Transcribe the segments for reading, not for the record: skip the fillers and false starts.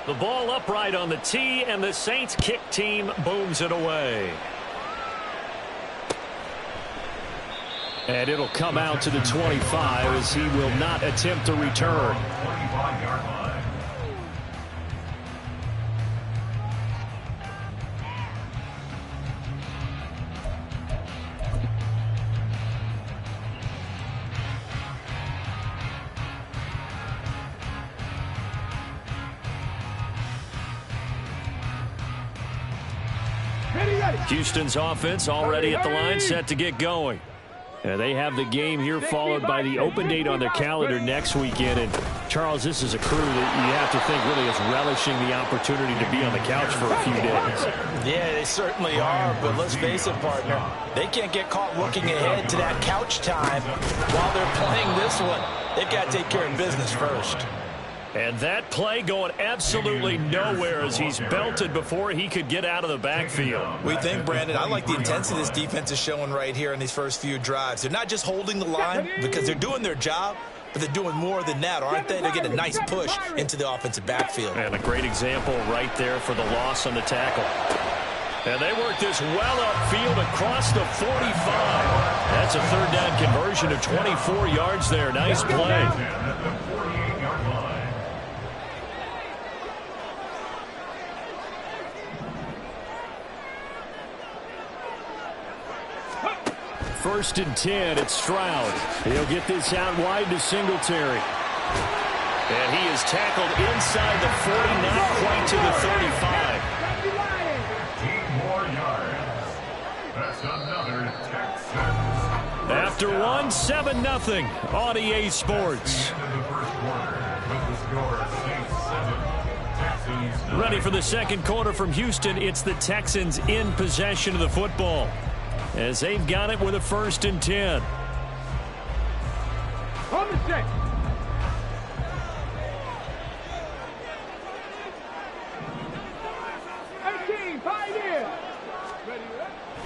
The ball upright on the tee, and the Saints kick team booms it away. And it'll come out to the 25 as he will not attempt to return. Houston's offense already at the line, set to get going. And they have the game here followed by the open date on their calendar next weekend. And, Charles, this is a crew that you have to think really is relishing the opportunity to be on the couch for a few days. Yeah, they certainly are, but let's face it, partner. They can't get caught looking ahead to that couch time while they're playing this one. They've got to take care of business first. And that play going absolutely nowhere as he's belted before he could get out of the backfield. We think, Brandon, I like the intensity this defense is showing right here in these first few drives. They're not just holding the line because they're doing their job, but they're doing more than that, aren't they? They're getting a nice push into the offensive backfield. And a great example right there for the loss on the tackle. And they work this well upfield across the 45. That's a third down conversion of 24 yards there. Nice play. First and 10, it's Stroud. He'll get this out wide to Singletary. And he is tackled inside the 40, not quite to the 35. 15 more yards. That's another Texans. After one, 7-0 on EA Sports. Ready for the second quarter from Houston. It's the Texans in possession of the football, as they've got it with a first and 10.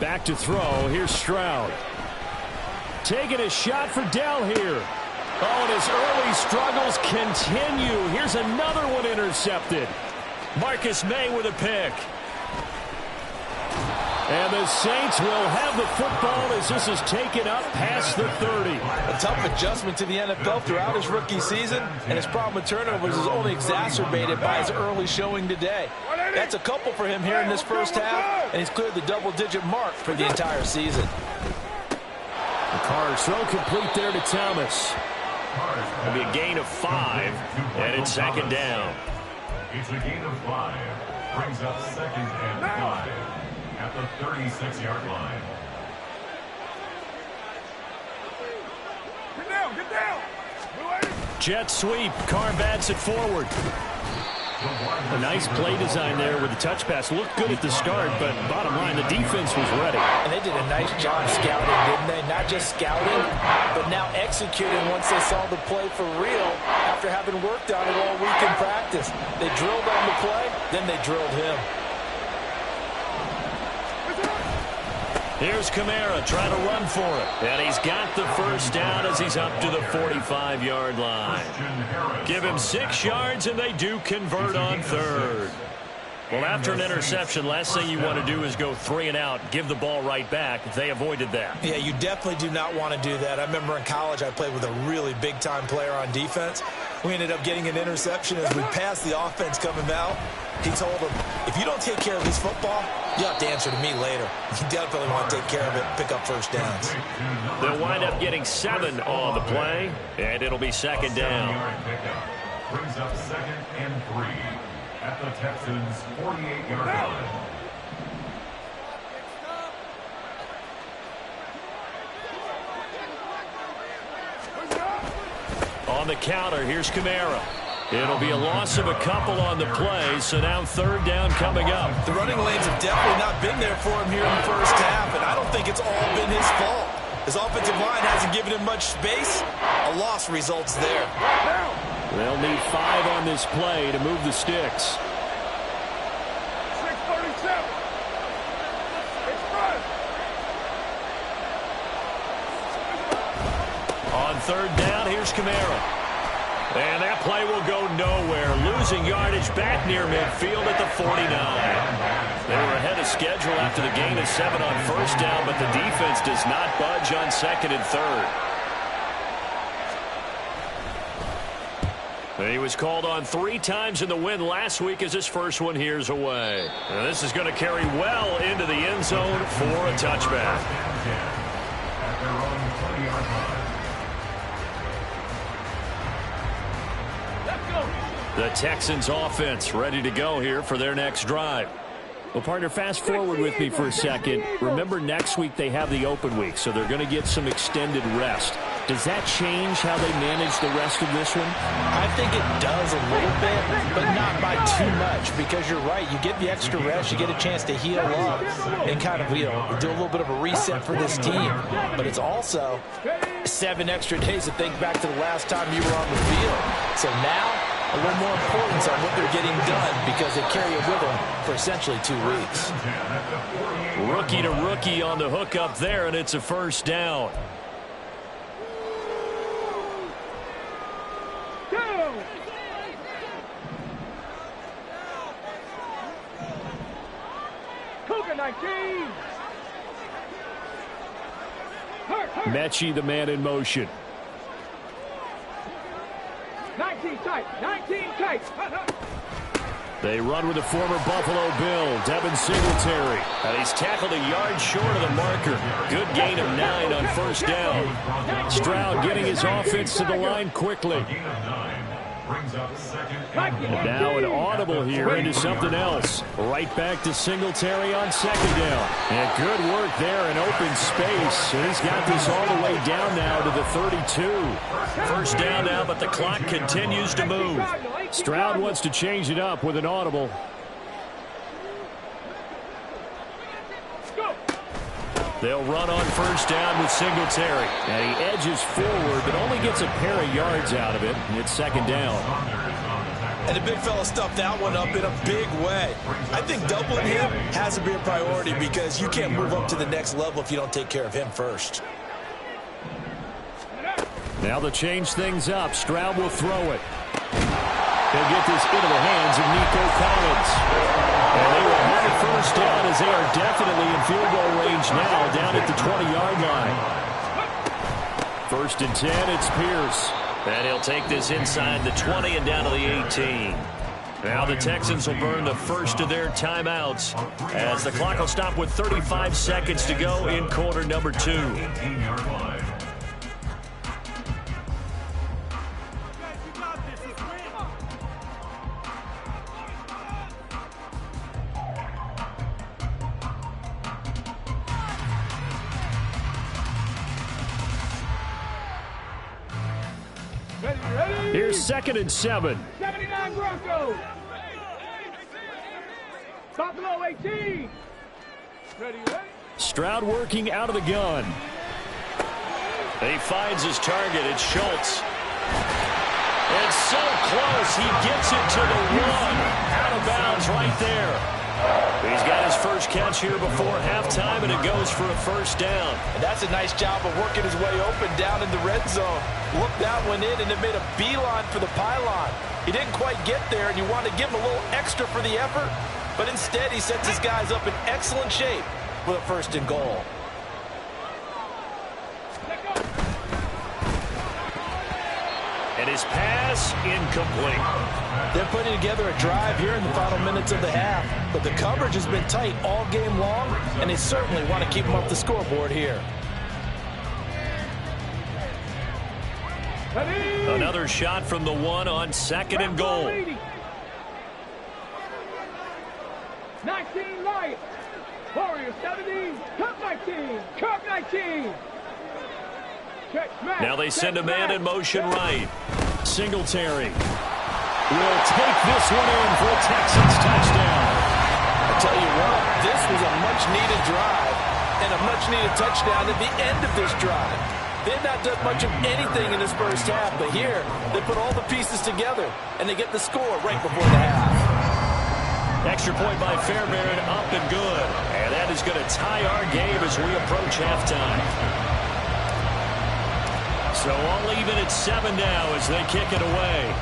Back to throw. Here's Stroud. Taking a shot for Dell here. Oh, and his early struggles continue. Here's another one intercepted. Marcus May with a pick. And the Saints will have the football as this is taken up past the 30. A tough adjustment to the NFL throughout his rookie season, and his problem with turnovers is only exacerbated by his early showing today. That's a couple for him here in this first half, and he's cleared the double-digit mark for the entire season. The Carr's throw complete there to Thomas. It'll be a gain of 5, and it's second down. It's a gain of 5. Brings up second and 5 at the 36-yard line. Get down! Jet sweep. Carr bats it forward. A nice play design there with the touch pass. Looked good at the start, but bottom line, the defense was ready. And they did a nice job scouting, didn't they? Not just scouting, but now executing once they saw the play for real after having worked on it all week in practice. They drilled on the play, then they drilled him. Here's Kamara trying to run for it. And he's got the first down as he's up to the 45-yard line. Give him 6 yards, and they do convert on third. Well, after an interception, last thing you want to do is go 3 and out, give the ball right back. They avoided that. Yeah, you definitely do not want to do that. I remember in college I played with a really big-time player on defense. We ended up getting an interception as we passed the offense coming out. He told him, if you don't take care of this football, you have to answer to me later. You definitely want to take care of it, pick up first downs. They'll wind up getting 7 on the play, and it'll be second down. Brings up second and 3 at the Texans' 48-yard line. On the counter, here's Kamara. It'll be a loss of a couple on the play, so now third down coming up. The running lanes have definitely not been there for him here in the first half, and I don't think it's all been his fault. His offensive line hasn't given him much space. A loss results there. They'll need 5 on this play to move the sticks. 6:37. It's front. On third down, here's Kamara. And that play will go nowhere. Losing yardage back near midfield at the 49. They were ahead of schedule after the gain of 7 on first down, but the defense does not budge on second and third. He was called on 3 times in the win last week as his first one here's away. And this is going to carry well into the end zone for a touchback. At their own 20-yard line. The Texans offense ready to go here for their next drive. Well, partner, fast forward with me for a second. Remember, next week they have the open week, so they're going to get some extended rest. Does that change how they manage the rest of this one? I think it does a little bit, but not by too much, because you're right. You get the extra rest, you get a chance to heal up and kind of, do a little bit of a reset for this team. But it's also 7 extra days to think back to the last time you were on the field. So now, a little more importance on what they're getting done because they carry it with them for essentially 2 weeks. Rookie to rookie on the hook up there, and it's a first down. Mechie, the man in motion. 19 tight, 19 tight. They run with the former Buffalo Bill, Devin Singletary. And he's tackled a yard short of the marker. Good gain of 9 on first down. Stroud getting his offense to the line quickly. Now an audible here into something else. Right back to Singletary on second down. And good work there in open space. And he's got this all the way down now to the 32. First down now, but the clock continues to move. Stroud wants to change it up with an audible. They'll run on first down with Singletary. And he edges forward, but only gets a pair of yards out of it. And it's second down. And the big fella stuffed that one up in a big way. I think doubling him has to be a priority because you can't move up to the next level if you don't take care of him first. Now to change things up, Stroud will throw it. They'll get this into the hands of Nico Collins. And they will have a first down as they are definitely in field goal range now down at the 20-yard line. First and 10, it's Pierce. And he'll take this inside the 20 and down to the 18. Now the Texans will burn the first of their timeouts as the clock will stop with 35 seconds to go in quarter number 2. Here's second and 7. 79 Broncos. Buffalo 18. Ready. Stroud working out of the gun. And he finds his target. It's Schultz. It's so close. He gets it to the 1. Out of bounds right there. He's got his first catch here before halftime, and it goes for a first down. And that's a nice job of working his way open down in the red zone. Looked that one in, and it made a beeline for the pylon. He didn't quite get there, and you want to give him a little extra for the effort, but instead he sets his guys up in excellent shape with a first and goal. And his pass incomplete. They're putting together a drive here in the final minutes of the half, but the coverage has been tight all game long, and they certainly want to keep them up the scoreboard here. Another shot from the 1 on second and goal. 19 Lions. Warriors 17. Cup 19. Cup 19. Now they send a man in motion right. Singletary will take this one in for a Texans touchdown. I tell you what, this was a much-needed drive and a much-needed touchdown at the end of this drive. They had not done much of anything in this first half, but here they put all the pieces together, and they get the score right before the half. Extra point by Fairbairn, up and good. And that is going to tie our game as we approach halftime. So all even at 7 now as they kick it away.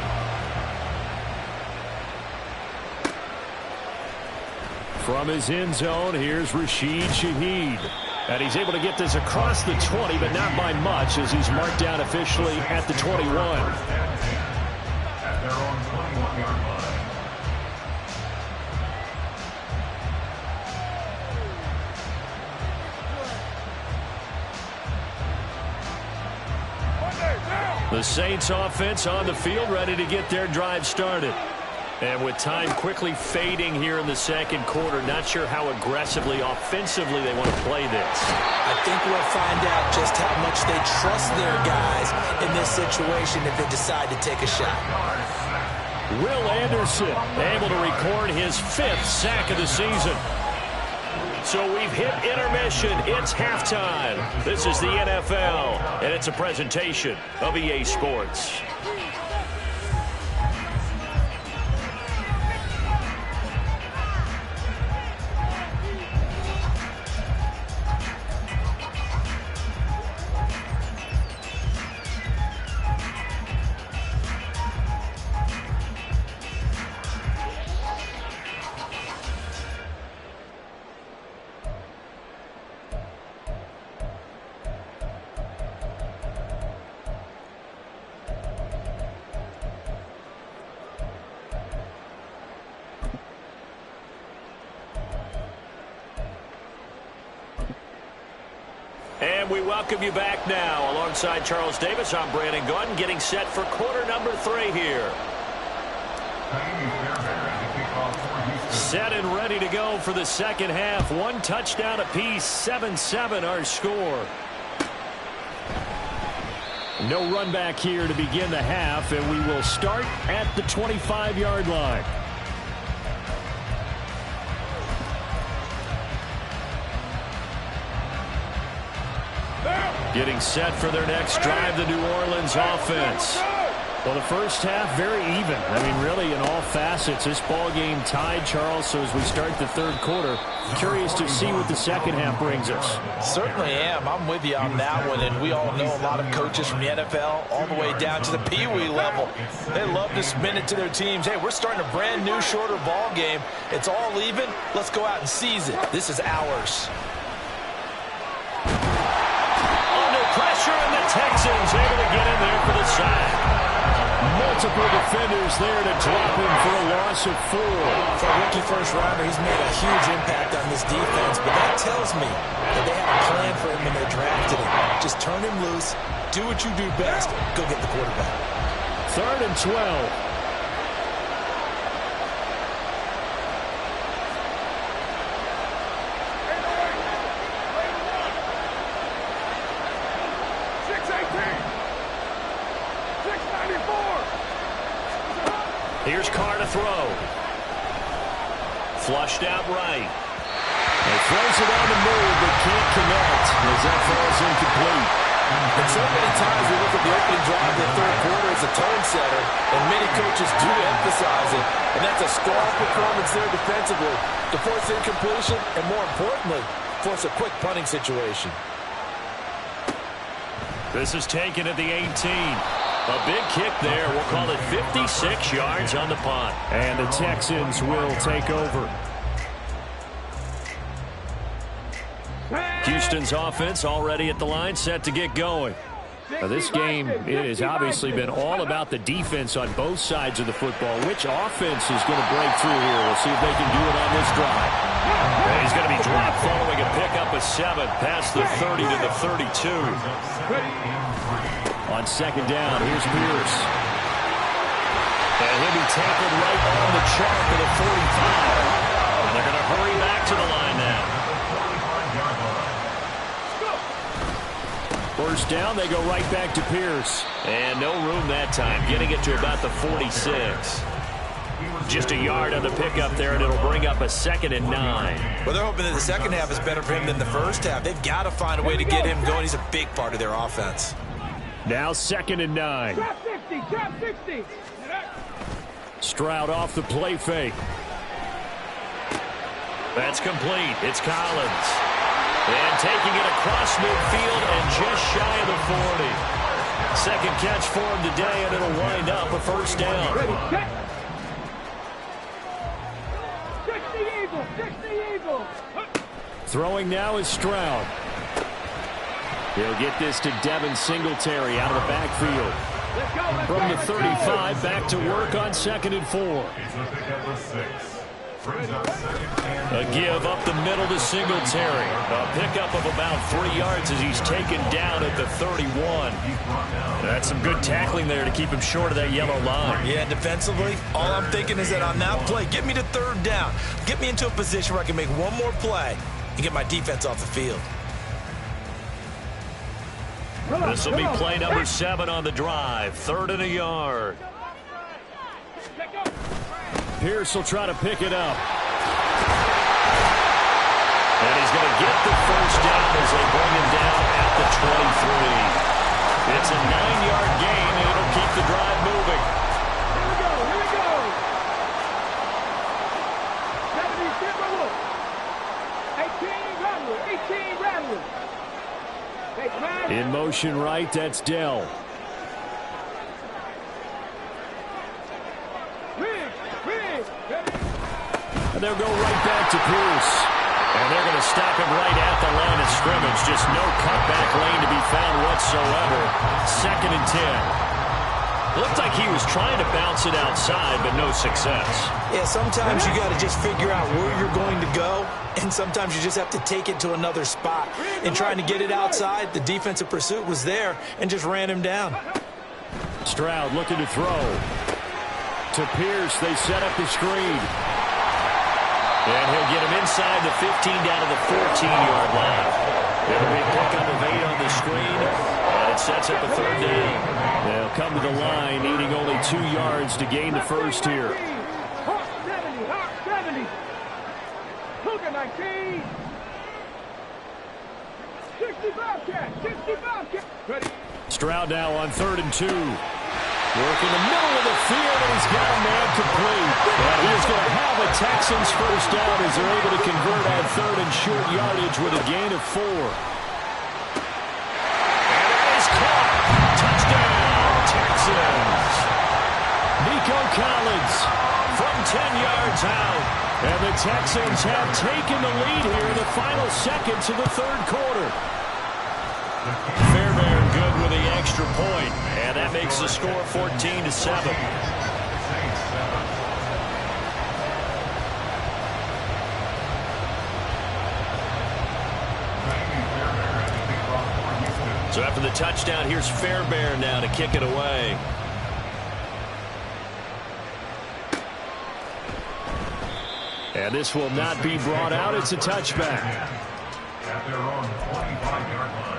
From his end zone, here's Rashid Shaheed. And he's able to get this across the 20, but not by much as he's marked down officially at the 21. At their own 21-yard line. The Saints offense on the field, ready to get their drive started. And with time quickly fading here in the second quarter, not sure how aggressively, offensively they want to play this. I think we'll find out just how much they trust their guys in this situation if they decide to take a shot. Will Anderson able to record his 5th sack of the season. So we've hit intermission. It's halftime. This is the NFL, and it's a presentation of EA Sports. And we welcome you back now. Alongside Charles Davis, I'm Brandon Gordon, getting set for quarter number 3 here. Set and ready to go for the second half. 1 touchdown apiece, 7-7 our score. No run back here to begin the half, and we will start at the 25-yard line. Getting set for their next drive, the New Orleans offense. Well, the first half, very even. I mean, really, in all facets, this ball game tied, Charles. So as we start the third quarter, curious to see what the second half brings us. Certainly am. I'm with you on that one. And we all know a lot of coaches from the NFL all the way down to the Pee Wee level. They love to spin it to their teams. Hey, we're starting a brand new, shorter ball game. It's all even. Let's go out and seize it. This is ours. Pressure, and the Texans able to get in there for the sack. Multiple defenders there to drop him for a loss of 4. For a rookie first-rounder, he's made a huge impact on this defense, but that tells me that they had a plan for him when they drafted him. Just turn him loose, do what you do best, go get the quarterback. 3rd and 12. Here's Carr to throw. Flushed out right. He throws it on the move, but can't connect as that falls incomplete. And so many times we look at the opening drive of the third quarter as a tone setter, and many coaches do emphasize it. And that's a strong performance there defensively to force incompletion and, more importantly, force a quick punting situation. This is taken at the 18. A big kick there. We'll call it 56 yards on the punt. And the Texans will take over. Houston's offense already at the line, set to get going. Now this game, it has obviously been all about the defense on both sides of the football. Which offense is going to break through here? We'll see if they can do it on this drive. And he's going to be dropped following a pickup of 7 past the 30 to the 32. On second down, here's Pierce. And he'll be tackled right on the chalk of the 45. And they're going to hurry back to the line now. First down, they go right back to Pierce. And no room that time, getting it to about the 46. Just a yard on the pickup there, and it'll bring up a 2nd and 9. Well, they're hoping that the second half is better for him than the first half. They've got to find a way to get him going. He's a big part of their offense. Now 2nd and 9. Drop 60, drop 60. Stroud off the play fake. That's complete. It's Collins. And taking it across midfield and just shy of the 40. Second catch for him today, and it'll wind up a first down. Ready, set. 60 Eagles, 60 Eagles. Throwing now is Stroud. He'll get this to Devin Singletary out of the backfield. Let's go, From the let's go. 35, back to work on 2nd and 4. It's a pickup of 6. Brings up 2nd and A give up the middle to Singletary. A pickup of about 3 yards as he's taken down at the 31. That's some good tackling there to keep him short of that yellow line. Yeah, defensively, all I'm thinking is that on that play, get me to 3rd down. Get me into a position where I can make one more play and get my defense off the field. This will be play number 7 on the drive. 3rd and a yard. Pierce will try to pick it up. And he's going to get the first down as they bring him down at the 23. It's a 9-yard gain, and it'll keep the drive moving. Here we go, here we go. 70, Timberwolf. 18, Rattler, 18, Rattler. In motion right, that's Dell. And they'll go right back to Pierce. And they're going to stop him right at the line of scrimmage. Just no cutback lane to be found whatsoever. 2nd and 10. Looked like he was trying to bounce it outside, but no success. Yeah, sometimes you got to just figure out where you're going to go, and sometimes you just have to take it to another spot. And trying to get it outside, the defensive pursuit was there and just ran him down. Stroud looking to throw. To Pierce, they set up the screen. And he'll get him inside the 15 down to the 14-yard line. It'll be a pickup of 8 on the screen, and it sets up a 3rd down. They'll come to the line, needing only 2 yards to gain the first here. Hawk 70, Hawk 70. Cougar 19. 65 catch, 65 catch. Ready. Stroud now on 3rd and 2. Work in the middle of the field, and he's got a man complete. And he's going to have a Texans first down as they're able to convert on 3rd and short yardage with a gain of 4. And it is caught. Touchdown, Texans. Nico Collins from 10 yards out. And the Texans have taken the lead here in the final seconds of the 3rd quarter. Fairbairn good with the extra point, and that makes the score 14-7. So after the touchdown, here's Fairbairn now to kick it away. And this will not be brought out. It's a touchback. at their own 25-yard line.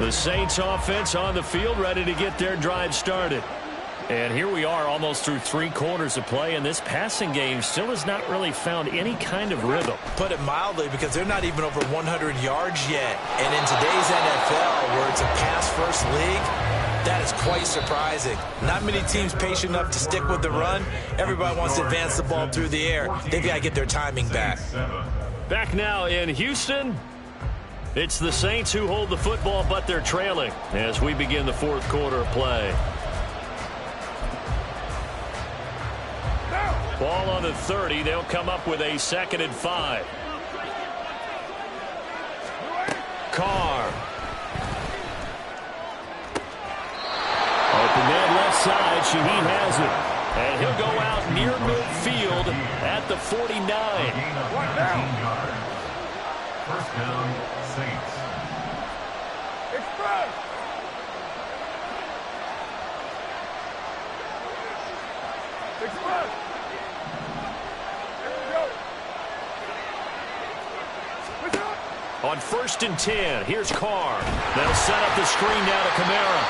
The Saints offense on the field, ready to get their drive started. And here we are almost through 3 quarters of play, and this passing game still has not really found any kind of rhythm. Put it mildly, because they're not even over 100 yards yet. And in today's NFL, where it's a pass-first league, that is quite surprising. Not many teams patient enough to stick with the run. Everybody wants to advance the ball through the air. They've got to get their timing back. Back now in Houston. It's the Saints who hold the football, but they're trailing as we begin the 4th quarter of play. Ball on the 30. They'll come up with a 2nd and 5. Carr. Open man left side. Shaheed has it. And he'll go out near midfield at the 49. First down, Saints. Express. Express. Here we go. On 1st and 10, here's Carr. They'll set up the screen down to Kamara.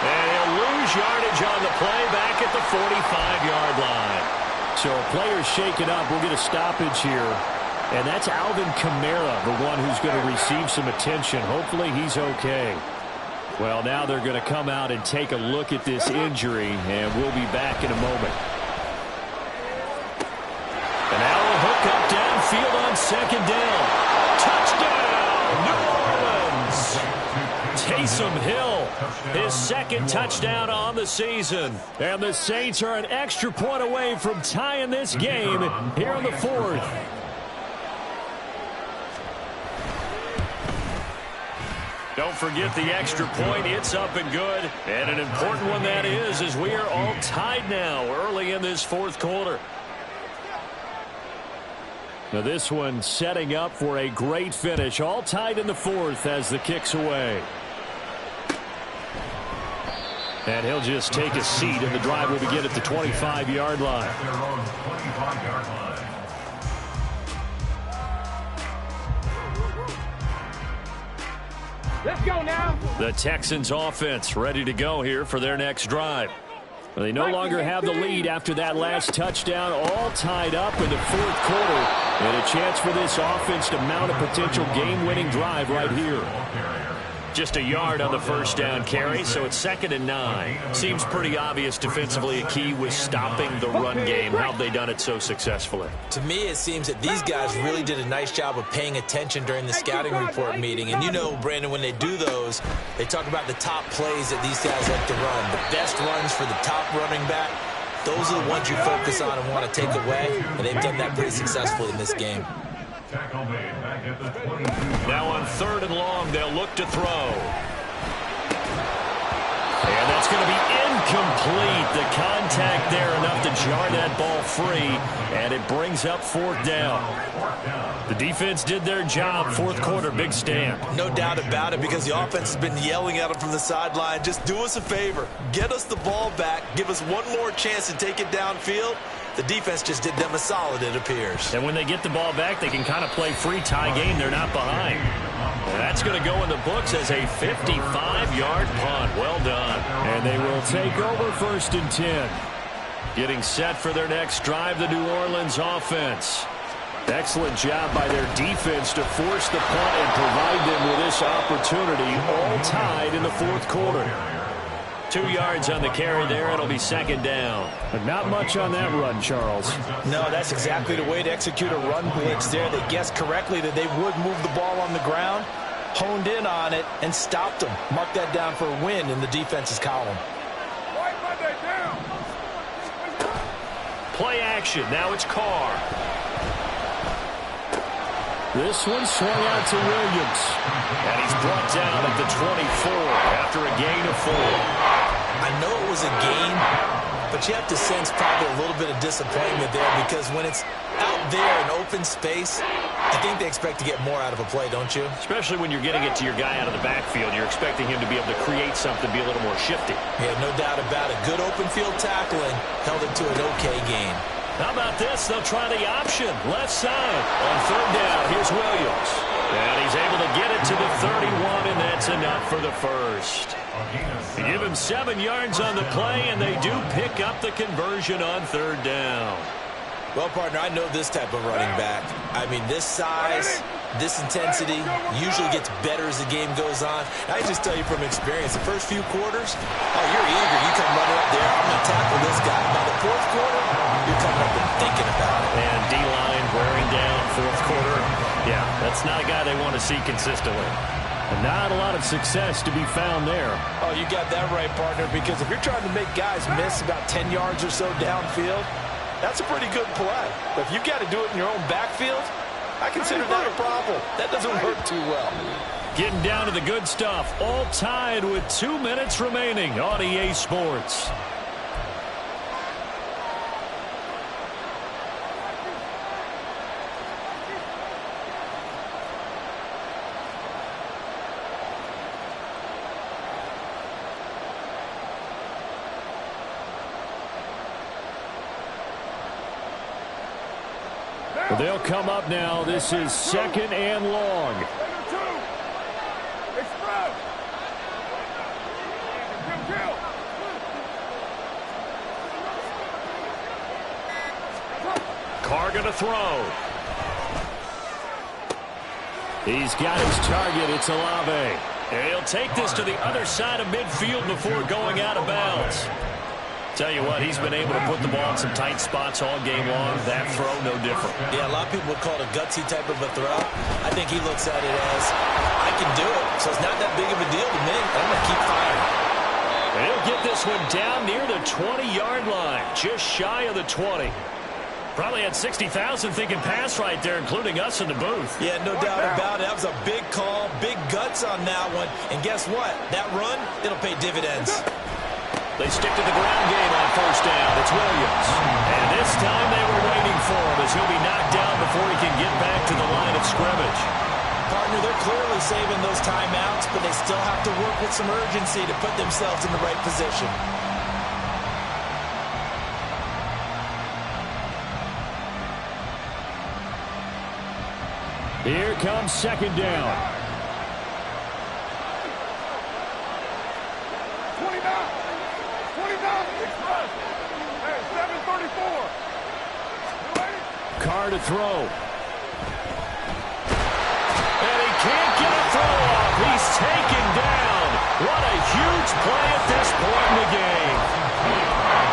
And he'll lose yardage on the play back at the 45-yard line. So a player's shaken up. We'll get a stoppage here. And that's Alvin Kamara, the one who's going to receive some attention. Hopefully he's okay. Well, now they're going to come out and take a look at this injury, and we'll be back in a moment. on second down. Touchdown, New Orleans. Taysom Hill, his second touchdown on the season. And the Saints are an extra point away from tying this game here in the fourth. Don't forget the extra point. It's up and good. And an important one that is, as we are all tied now early in this fourth quarter. Now this one setting up for a great finish. All tied in the fourth as the kick's away. And he'll just take a seat, and the drive will begin at the 25-yard line. Let's go now. The Texans offense ready to go here for their next drive. Well, they no longer have the lead after that last touchdown, all tied up in the fourth quarter. And a chance for this offense to mount a potential game-winning drive right here. Just a yard on the first down carry, so it's 2nd and 9. Seems pretty obvious defensively a key was stopping the run game. How have they done it so successfully? To me, it seems that these guys really did a nice job of paying attention during the scouting report meeting. And you know, Brandon, when they do those, they talk about the top plays that these guys like to run. The best runs for the top running back, those are the ones you focus on and want to take away. And they've done that pretty successfully in this game. Now on 3rd and long, they'll look to throw. And that's going to be incomplete. The contact there enough to jar that ball free, and it brings up 4th down. The defense did their job. 4th quarter, big stand. No doubt about it, because the offense has been yelling at them from the sideline. Just do us a favor. Get us the ball back. Give us one more chance to take it downfield. The defense just did them a solid, it appears. And when they get the ball back, they can kind of play free tie game. They're not behind. And that's going to go in the books as a 55-yard punt. Well done. And they will take over 1st and 10. Getting set for their next drive, the New Orleans offense. Excellent job by their defense to force the punt and provide them with this opportunity, all tied in the 4th quarter. 2 yards on the carry there. It'll be 2nd down. But not much on that run, Charles. No, that's exactly the way to execute a run blitz there. They guessed correctly that they would move the ball on the ground, honed in on it, and stopped them. Mark that down for a win in the defense's column. Play action. Now it's Carr. This one swung out to Williams. And he's brought down at the 24 after a gain of 4. I know it was a gain, but you have to sense probably a little bit of disappointment there, because when it's out there in open space, I think they expect to get more out of a play, don't you? Especially when you're getting it to your guy out of the backfield. You're expecting him to be able to create something, be a little more shifty. Yeah, no doubt about it. Good open field tackling, held it to an okay gain. How about this? They'll try the option. Left side. On 3rd down, here's Williams. And he's able to get it to the 31, and that's enough for the first. They give him 7 yards on the play, and they do pick up the conversion on 3rd down. Well, partner, I know this type of running back. I mean, this size, this intensity usually gets better as the game goes on. I just tell you from experience, the first few quarters, oh, you're eager. You come running up there, I'm going to tackle this guy. By the 4th quarter, you're coming up and thinking about it. And D-line wearing down 4th quarter. Yeah, that's not a guy they want to see consistently. And not a lot of success to be found there. Oh, you got that right, partner, because if you're trying to make guys miss about 10 yards or so downfield, that's a pretty good play. But if you've got to do it in your own backfield, I consider that a problem. That doesn't work too well. Getting down to the good stuff. All tied with 2 minutes remaining on EA Sports. They'll come up now. This is 2nd and long. Carr going to throw. He's got his target. It's Olave. And he'll take this to the other side of midfield before going out of bounds. Tell you what, he's been able to put the ball in some tight spots all game long. That throw, no different. Yeah, a lot of people would call it a gutsy type of a throw. I think he looks at it as, I can do it, so it's not that big of a deal to me. I'm going to keep firing. And he'll get this one down near the 20-yard line, just shy of the 20. Probably had 60,000 thinking pass right there, including us in the booth. Yeah, no doubt about it. That was a big call, big guts on that one. And guess what? That run, it'll pay dividends. They stick to the ground game on first down. It's Williams. And this time they were waiting for him as he'll be knocked down before he can get back to the line of scrimmage. Partner, they're clearly saving those timeouts, but they still have to work with some urgency to put themselves in the right position. Here comes second down. 29, express. Hey, 734. Carr to throw. And he can't get a throw off. He's taken down. What a huge play at this point in the game.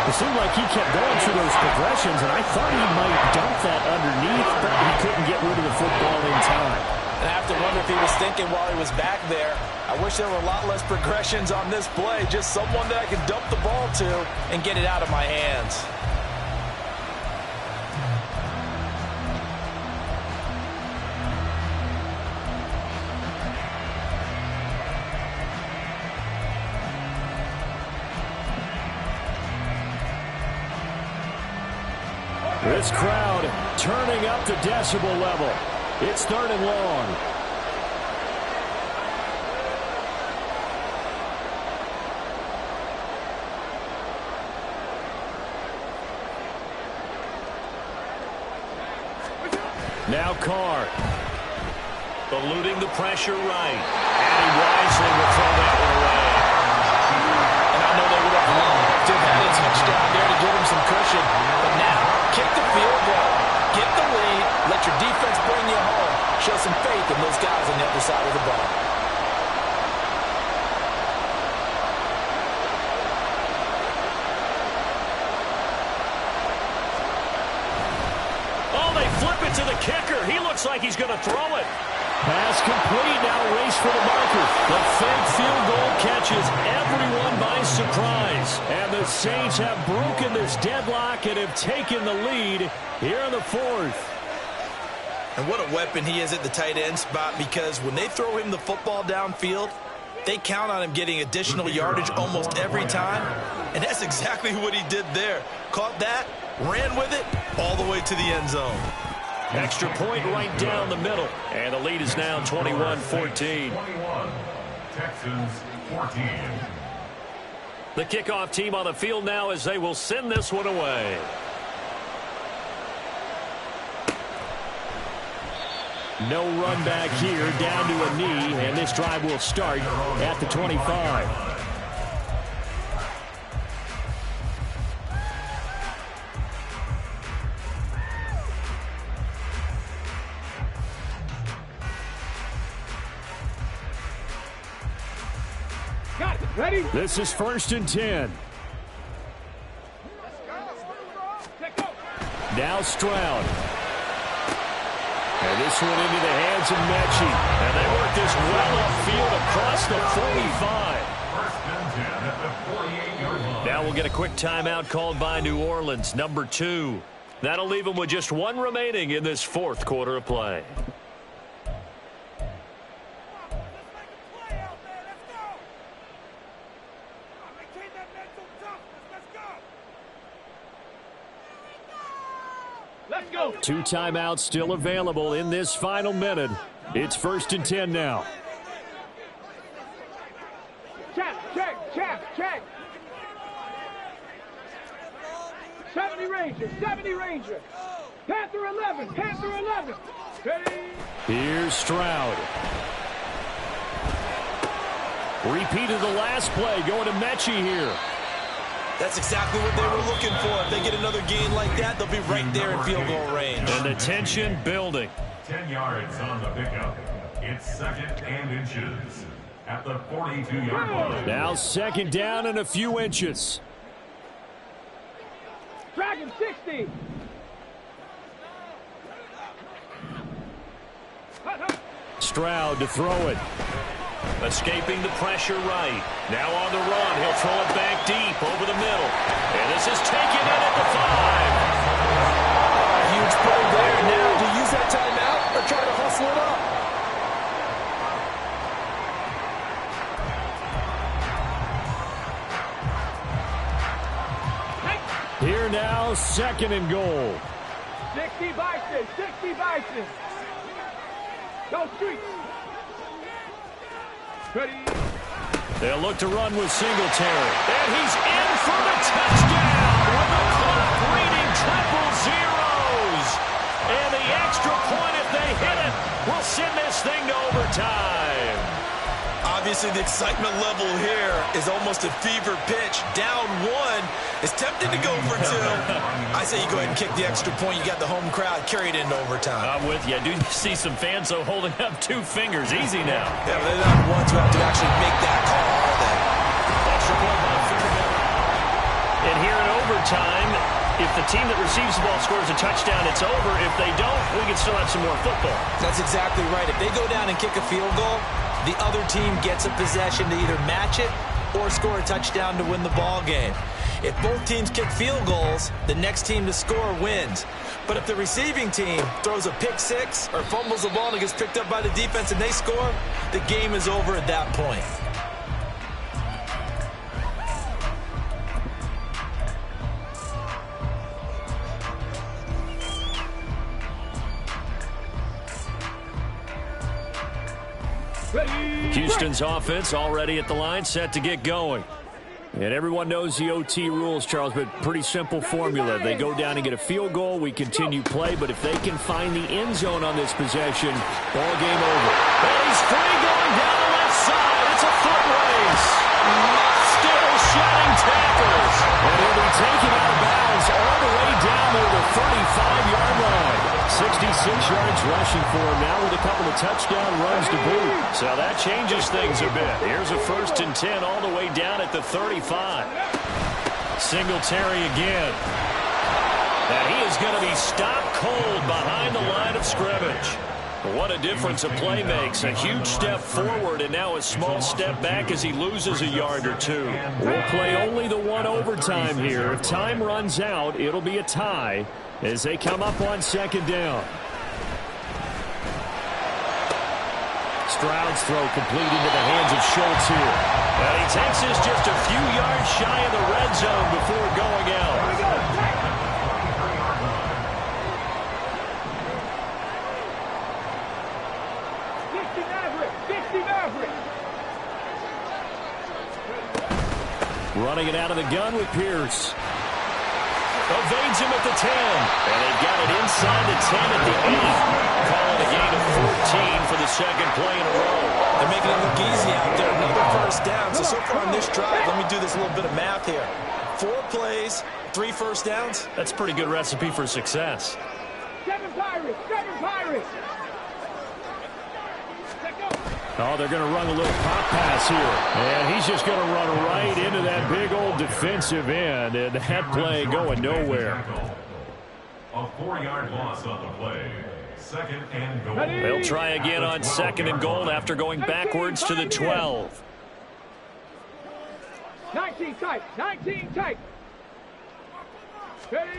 It seemed like he kept going through those progressions, and I thought he might dump that underneath, but he couldn't get rid of the football in time. And I have to wonder if he was thinking while he was back there, I wish there were a lot less progressions on this play, just someone that I can dump the ball to and get it out of my hands. This crowd turning up the decibel level. It's third and long. Now Carr. Eluding the pressure right. And he wisely will throw that one away. And I know they would have loved to have had a touchdown there to give him some cushion. But now, kick the field goal. Get the lead. Let your defense bring you home. Show some faith in those guys on the other side of the ball. Oh, they flip it to the kicker. He looks like he's going to throw it. Pass complete. Now race for the marker. The fake field goal catches everyone by surprise. And the Saints have broken this deadlock and have taken the lead here in the fourth. And what a weapon he is at the tight end spot, because when they throw him the football downfield, they count on him getting additional yardage almost every time. And that's exactly what he did there. Caught that, ran with it, all the way to the end zone. Extra point right down the middle. And the lead is now 21-14. 21, Texans 14. The kickoff team on the field now as they will send this one away. No run back here, down to a knee, and this drive will start at the 25. Got it. Ready? This is 1st and 10. Now Stroud. And this one into the hands of Mechie. And they work this well upfield across the 45. 1st and 10 at the 48-yard line. Now we'll get a quick timeout called by New Orleans, number 2. That'll leave them with just one remaining in this fourth quarter of play. Let's go. 2 timeouts still available in this final minute. It's 1st and 10 now. Check. 70 Ranger. Panther 11. Ready? Here's Stroud. Repeat of the last play, going to Mechie here. That's exactly what they were looking for. If they get another gain like that, they'll be right there in field goal range. And the tension building. 10 yards on the pickup. It's 2nd and inches at the 42-yard line. Now 2nd down and a few inches. Dragon 60. Stroud to throw it. Escaping the pressure right. Now on the run. He'll throw it back deep over the middle. And this is taken in at the 5. Huge play there. Now, do you use that timeout or try to hustle it up? Here now, 2nd and goal. 60 Bison, 60 Bison. Go Streets. Ready. They'll look to run with Singletary. And he's in for the touchdown with the clock reading triple zeros. And the extra point, if they hit it, will send this thing to overtime. Obviously, the excitement level here is almost a fever pitch. Down 1 is tempted to go for 2. I say you go ahead and kick the extra point. You got the home crowd. Carry it into overtime. I'm with you. I do see some fans, though, holding up 2 fingers. Easy now. Yeah, but they're not ones who have to actually make that call, are they? Extra point by and here in overtime, if the team that receives the ball scores a touchdown, it's over. If they don't, we can still have some more football. That's exactly right. If they go down and kick a field goal, the other team gets a possession to either match it or score a touchdown to win the ball game. If both teams kick field goals, the next team to score wins. But if the receiving team throws a pick 6 or fumbles the ball and it gets picked up by the defense and they score, the game is over at that point. Houston's offense already at the line, set to get going. And everyone knows the OT rules, Charles, but pretty simple formula. They go down and get a field goal, we continue play, but if they can find the end zone on this possession, ball game over. And he's free going down the left side. It's a foot race. Still shedding tackles. And he'll be taken out of bounds all the way down to the 35-yard line. 66 yards rushing for him now with a couple of touchdown runs to boot. So that changes things a bit. Here's a 1st and 10 all the way down at the 35. Singletary again. And he is going to be stopped cold behind the line of scrimmage. What a difference a play makes. A huge step forward and now a small step back as he loses a yard or 2. We'll play only the 1 overtime here. If time runs out, it'll be a tie as they come up on 2nd down. Stroud's throw complete into the hands of Schultz here. And he takes us just a few yards shy of the red zone before going out. 60 Maverick. Running it out of the gun with Pierce. Evades him at the 10. And they've got it inside the 10 at the 8. Calling a gain of 14 for the 2nd play in a row. They're making it look easy out there. Another 1st down. So far on this drive, let me do this little bit of math here. 4 plays, 3 1st downs. That's a pretty good recipe for success. 7 Pirates, 7 Pirates. Oh, they're going to run a little pop pass here. And he's just going to run right into that big old defensive end. And that play going nowhere. A 4-yard loss on the play. 2nd and goal. They'll try again on 2nd and goal after going backwards to the 12. 19 tight, 19 tight. Ready.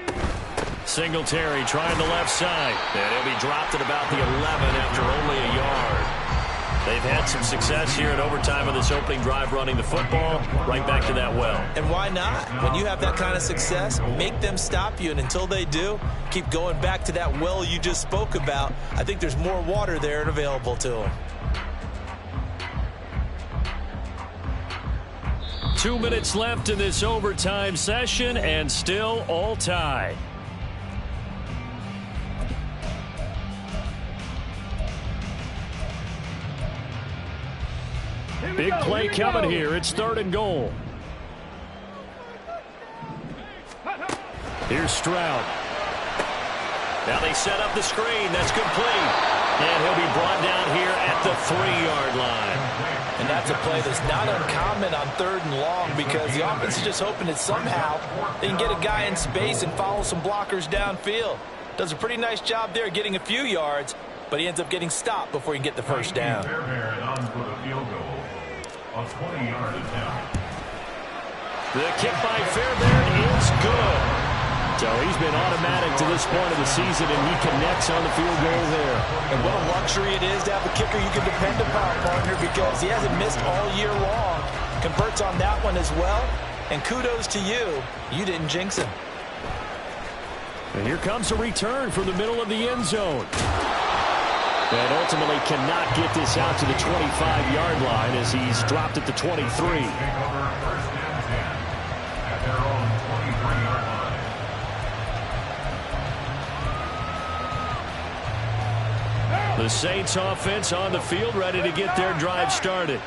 Singletary trying the left side. And he'll be dropped at about the 11 after only a yard. They've had some success here in overtime of this opening drive running the football. Right back to that well. And why not? When you have that kind of success, make them stop you. And until they do, keep going back to that well you just spoke about. I think there's more water there and available to them. 2 minutes left in this overtime session and still all tied. Big play coming here. It's 3rd and goal. Here's Stroud. Now they set up the screen. That's complete. And he'll be brought down here at the 3-yard line. And that's a play that's not uncommon on 3rd and long because the offense is just hoping that somehow they can get a guy in space and follow some blockers downfield. Does a pretty nice job there getting a few yards, but he ends up getting stopped before he can get the first down. A 20-yard attempt. The kick by Fairbairn is good. So he's been automatic to this point of the season, and he connects on the field goal there. And what a luxury it is to have a kicker you can depend upon, partner, because he hasn't missed all year long. Converts on that one as well. And kudos to you. You didn't jinx him. And here comes a return from the middle of the end zone. And ultimately cannot get this out to the 25-yard line as he's dropped at the 23. Take over 1st and 10 at their own 23-yard line. The Saints offense on the field, ready to get their drive started.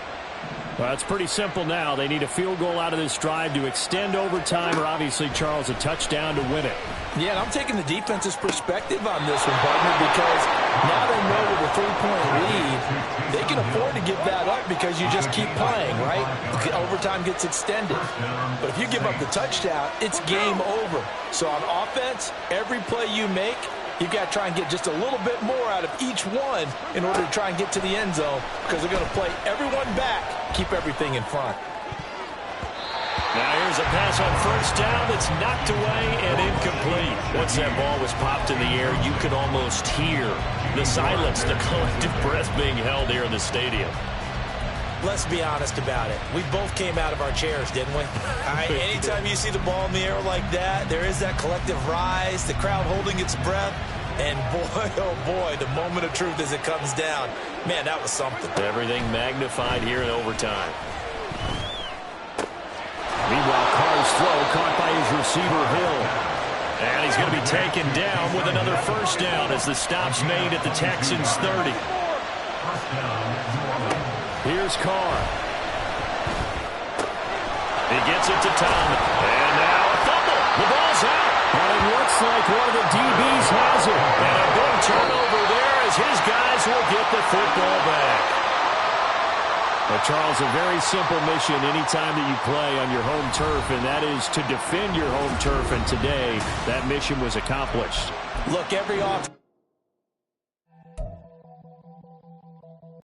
Well, it's pretty simple now. They need a field goal out of this drive to extend overtime, or obviously, Charles, a touchdown to win it. Yeah, and I'm taking the defense's perspective on this one, partner, because now they know with a 3-point lead, they can afford to give that up because you just keep playing, right? Overtime gets extended. But if you give up the touchdown, it's game over. So on offense, every play you make, you've got to try and get just a little bit more out of each one in order to try and get to the end zone because they're going to play everyone back, keep everything in front. Now here's a pass on 1st down that's knocked away and incomplete. Once that ball was popped in the air, you could almost hear the silence, the collective breath being held here in the stadium. Let's be honest about it. We both came out of our chairs, didn't we? Anytime you see the ball in the air like that, there is that collective rise, the crowd holding its breath, and boy, oh boy, the moment of truth as it comes down. Man, that was something. Everything magnified here in overtime. Meanwhile, Carr's throw caught by his receiver, Hill. And he's going to be taken down with another 1st down as the stop's made at the Texans' 30. Here's Carr. He gets it to Thomas. And now a fumble. The ball's out. And it looks like one of the DBs has it. And a big turnover there as his guys will get the football back. But Charles, a very simple mission anytime that you play on your home turf, and that is to defend your home turf. And today, that mission was accomplished. Look, every offense